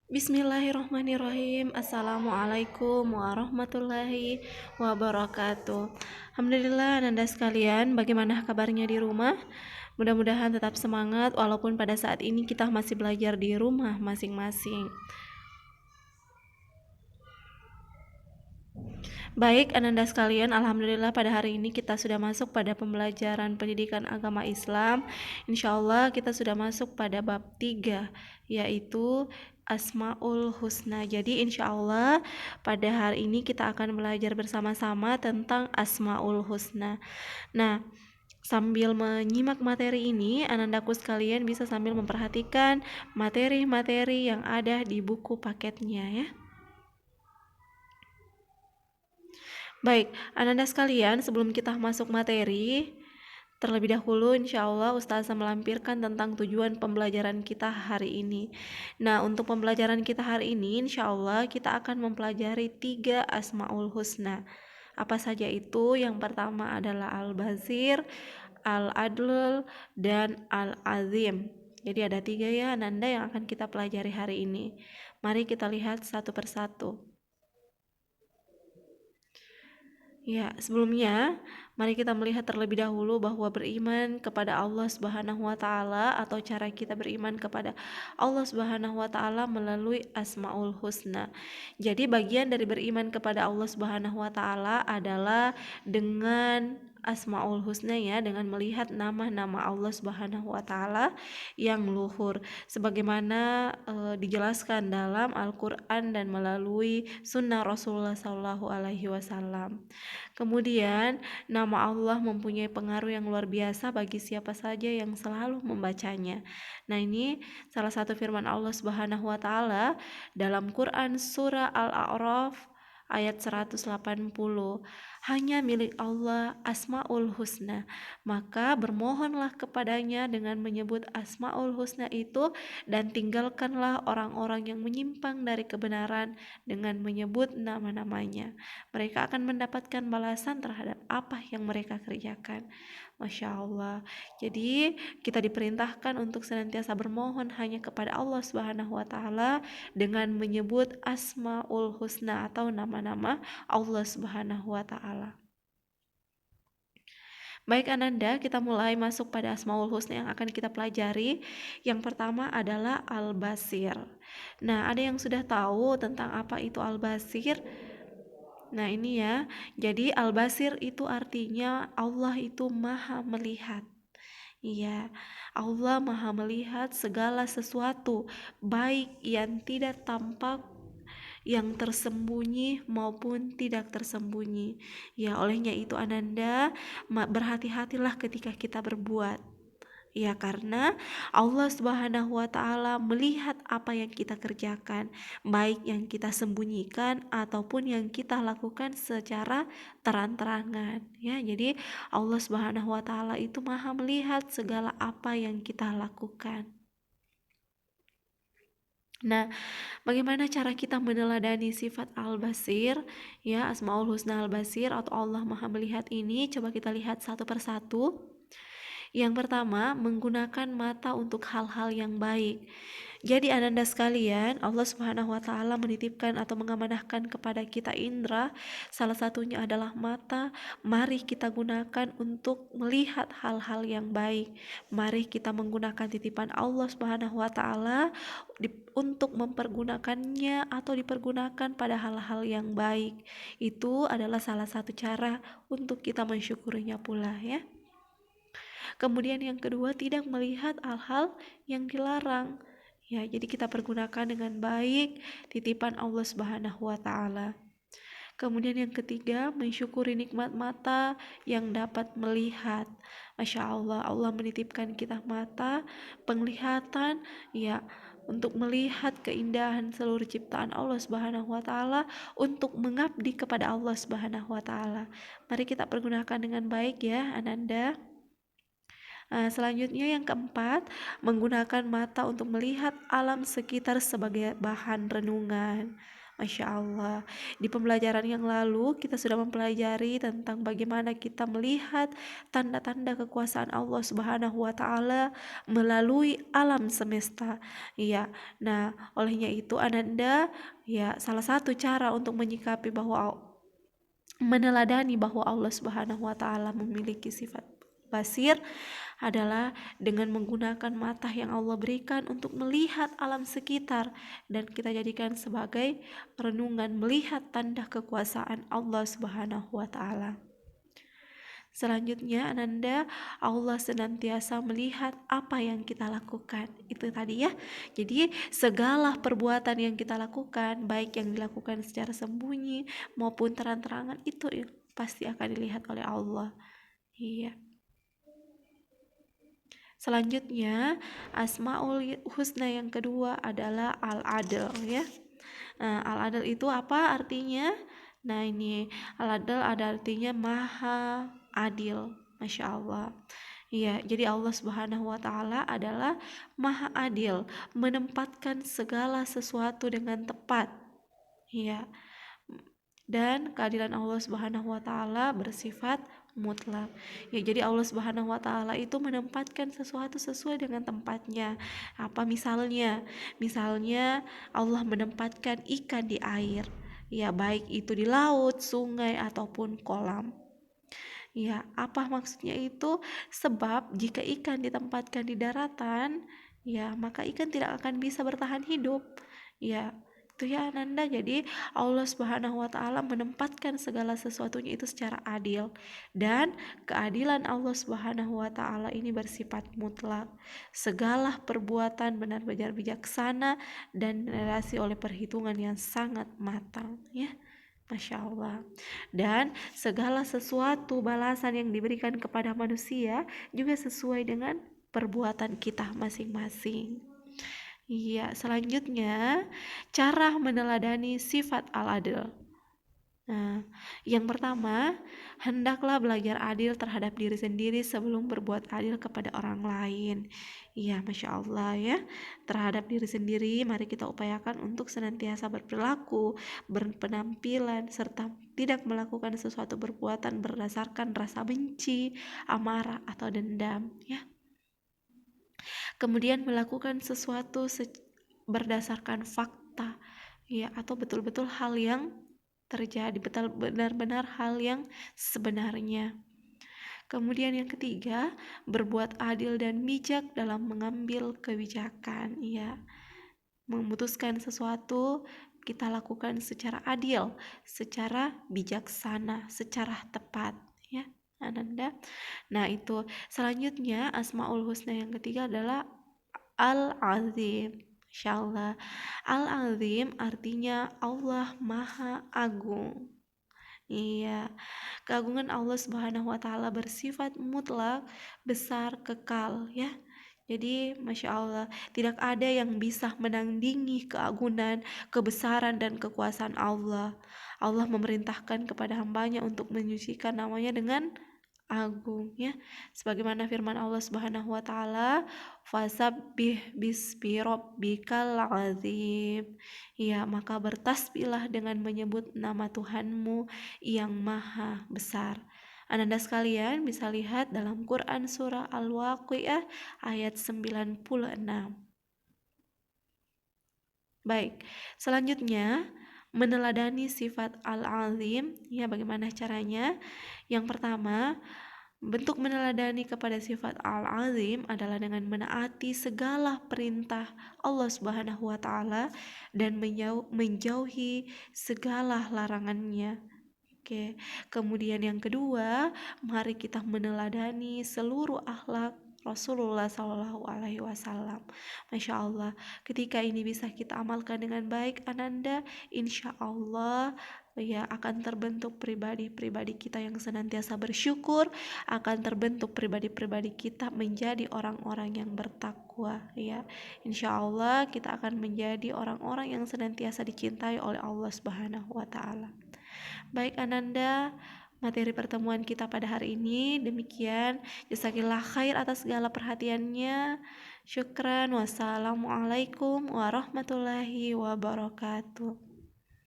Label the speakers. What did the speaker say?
Speaker 1: Bismillahirrahmanirrahim. Assalamualaikum warahmatullahi wabarakatuh. Alhamdulillah, Nanda sekalian, bagaimana kabarnya di rumah? Mudah-mudahan tetap semangat walaupun pada saat ini kita masih belajar di rumah masing-masing. Baik, Ananda sekalian, alhamdulillah pada hari ini kita sudah masuk pada pembelajaran pendidikan agama Islam. Insya Allah kita sudah masuk pada bab 3, yaitu Asmaul Husna. Jadi insya Allah pada hari ini kita akan belajar bersama-sama tentang Asmaul Husna. Nah, sambil menyimak materi ini, Anandaku sekalian bisa sambil memperhatikan materi-materi yang ada di buku paketnya ya. Baik, Ananda sekalian, sebelum kita masuk materi, terlebih dahulu insya Allah Ustazah melampirkan tentang tujuan pembelajaran kita hari ini. Nah, untuk pembelajaran kita hari ini insya Allah kita akan mempelajari 3 Asmaul Husna. Apa saja itu? Yang pertama adalah Al-Basir, Al-Adl, dan Al-Azim. Jadi ada 3 ya Ananda yang akan kita pelajari hari ini. Mari kita lihat satu persatu. Ya, sebelumnya mari kita melihat terlebih dahulu bahwa beriman kepada Allah Subhanahu wa taala atau cara kita beriman kepada Allah Subhanahu wa taala melalui Asmaul Husna. Jadi bagian dari beriman kepada Allah Subhanahu wa taala adalah dengan Asmaul Husna ya, dengan melihat nama-nama Allah Subhanahu wa taala yang luhur sebagaimana dijelaskan dalam Al-Qur'an dan melalui sunnah Rasulullah sallallahu alaihi wasallam. Kemudian, nama Allah mempunyai pengaruh yang luar biasa bagi siapa saja yang selalu membacanya. Nah, ini salah satu firman Allah Subhanahu wa taala dalam Quran surah Al-A'raf ayat 180. Hanya milik Allah Asmaul Husna. Maka bermohonlah kepadanya dengan menyebut Asmaul Husna itu dan tinggalkanlah orang-orang yang menyimpang dari kebenaran dengan menyebut nama-namanya. Mereka akan mendapatkan balasan terhadap apa yang mereka kerjakan. Masya Allah. Jadi kita diperintahkan untuk senantiasa bermohon hanya kepada Allah Subhanahu wa taala dengan menyebut Asmaul Husna atau nama-nama Allah Subhanahu wa taala. Baik Ananda, kita mulai masuk pada Asmaul Husna yang akan kita pelajari. Yang pertama adalah Al-Basir. Nah, ada yang sudah tahu tentang apa itu Al-Basir? Nah ini ya, jadi Al-Basir itu artinya Allah itu maha melihat. Iya, Allah maha melihat segala sesuatu, baik yang tidak tampak, yang tersembunyi maupun tidak tersembunyi. Ya, olehnya itu Ananda, berhati-hatilah ketika kita berbuat. Ya, karena Allah Subhanahu wa taala melihat apa yang kita kerjakan, baik yang kita sembunyikan ataupun yang kita lakukan secara terang-terangan. Ya, jadi Allah Subhanahu wa taala itu Maha melihat segala apa yang kita lakukan. Nah, bagaimana cara kita meneladani sifat Al-Basir? Ya, Asmaul Husna Al-Basir atau Allah Maha melihat ini, coba kita lihat satu persatu. Yang pertama, menggunakan mata untuk hal-hal yang baik. Jadi ananda sekalian, Allah Subhanahu wa taala menitipkan atau mengamanahkan kepada kita indera, salah satunya adalah mata. Mari kita gunakan untuk melihat hal-hal yang baik. Mari kita menggunakan titipan Allah Subhanahu wa taala untuk mempergunakannya atau dipergunakan pada hal-hal yang baik. Itu adalah salah satu cara untuk kita mensyukurinya pula ya. Kemudian yang kedua, tidak melihat hal-hal yang dilarang. Ya, jadi kita pergunakan dengan baik titipan Allah Subhanahu wa taala. Kemudian yang ketiga, mensyukuri nikmat mata yang dapat melihat. Masya Allah, Allah menitipkan kita mata, penglihatan, ya, untuk melihat keindahan seluruh ciptaan Allah Subhanahu wa taala, untuk mengabdi kepada Allah Subhanahu wa taala. Mari kita pergunakan dengan baik ya, Ananda. Selanjutnya yang keempat, menggunakan mata untuk melihat alam sekitar sebagai bahan renungan. Masya Allah. Di pembelajaran yang lalu kita sudah mempelajari tentang bagaimana kita melihat tanda-tanda kekuasaan Allah Subhanahu wa taala melalui alam semesta. Iya. Nah, olehnya itu Ananda, ya, salah satu cara untuk menyikapi bahwa meneladani bahwa Allah Subhanahu wa taala memiliki sifat basir adalah dengan menggunakan mata yang Allah berikan untuk melihat alam sekitar, dan kita jadikan sebagai renungan melihat tanda kekuasaan Allah Subhanahu wa taala. Selanjutnya Ananda, Allah senantiasa melihat apa yang kita lakukan. Itu tadi ya. Jadi segala perbuatan yang kita lakukan, baik yang dilakukan secara sembunyi maupun terang-terangan, itu ya, pasti akan dilihat oleh Allah. Iya. Selanjutnya Asmaul Husna yang kedua adalah Al-Adl ya. Nah, Al-Adl itu apa artinya? Nah, ini Al-Adl ada artinya maha adil. Masya Allah. Iya, jadi Allah Subhanahu wa taala adalah maha adil, menempatkan segala sesuatu dengan tepat. Iya. Dan keadilan Allah Subhanahu wa taala bersifat mutlak. Ya, jadi Allah Subhanahu wa taala itu menempatkan sesuatu sesuai dengan tempatnya. Apa misalnya? Misalnya Allah menempatkan ikan di air. Ya, baik itu di laut, sungai ataupun kolam. Ya, apa maksudnya itu? Sebab jika ikan ditempatkan di daratan, ya, maka ikan tidak akan bisa bertahan hidup. Ya, itu ya Ananda. Jadi Allah Subhanahu wa taala menempatkan segala sesuatunya itu secara adil, dan keadilan Allah Subhanahu wa taala ini bersifat mutlak. Segala perbuatan benar-benar bijaksana dan dinarasi oleh perhitungan yang sangat matang, ya. Masya Allah. Dan segala sesuatu balasan yang diberikan kepada manusia juga sesuai dengan perbuatan kita masing-masing. Iya, selanjutnya cara meneladani sifat al-adil. Nah, yang pertama, hendaklah belajar adil terhadap diri sendiri sebelum berbuat adil kepada orang lain. Iya, Masya Allah ya. Terhadap diri sendiri, mari kita upayakan untuk senantiasa berperilaku, berpenampilan, serta tidak melakukan sesuatu perbuatan berdasarkan rasa benci, amarah, atau dendam. Ya. Kemudian melakukan sesuatu berdasarkan fakta, ya, atau betul-betul hal yang terjadi, betul benar-benar hal yang sebenarnya. Kemudian yang ketiga, berbuat adil dan bijak dalam mengambil kebijakan. Ya, memutuskan sesuatu kita lakukan secara adil, secara bijaksana, secara tepat. Ya, Ananda. Nah, itu selanjutnya Asmaul Husna yang ketiga adalah Al-Azim. Insyaallah. Al-Azim artinya Allah Maha Agung. Iya, keagungan Allah Subhanahu wa taala bersifat mutlak, besar, kekal ya. Jadi Masya Allah, tidak ada yang bisa menandingi keagungan, kebesaran, dan kekuasaan Allah. Allah memerintahkan kepada hambanya untuk menyucikan namanya dengan agung ya, sebagaimana firman Allah Subhanahu wa taala, fasabbih bismi rabbikal azim. Ya, maka bertasbihlah dengan menyebut nama Tuhanmu yang maha besar. Ananda sekalian bisa lihat dalam Quran surah Al-Waqiah ayat 96. Baik, selanjutnya meneladani sifat Al-Azim. Ya, bagaimana caranya? Yang pertama, bentuk meneladani kepada sifat Al-Azim adalah dengan menaati segala perintah Allah Subhanahu wa taala dan menjauhi segala larangannya. Oke. Kemudian yang kedua, mari kita meneladani seluruh akhlak Rasulullah Shallallahu Alaihi Wasallam. Masya Allah, ketika ini bisa kita amalkan dengan baik, Ananda, insya Allah ya akan terbentuk pribadi-pribadi kita yang senantiasa bersyukur, akan terbentuk pribadi-pribadi kita menjadi orang-orang yang bertakwa ya. Insya Allah kita akan menjadi orang-orang yang senantiasa dicintai oleh Allah Subhanahu wa taala. Baik Ananda, materi pertemuan kita pada hari ini demikian. Jazakillah khair atas segala perhatiannya. Syukran. Wassalamualaikum warahmatullahi wabarakatuh.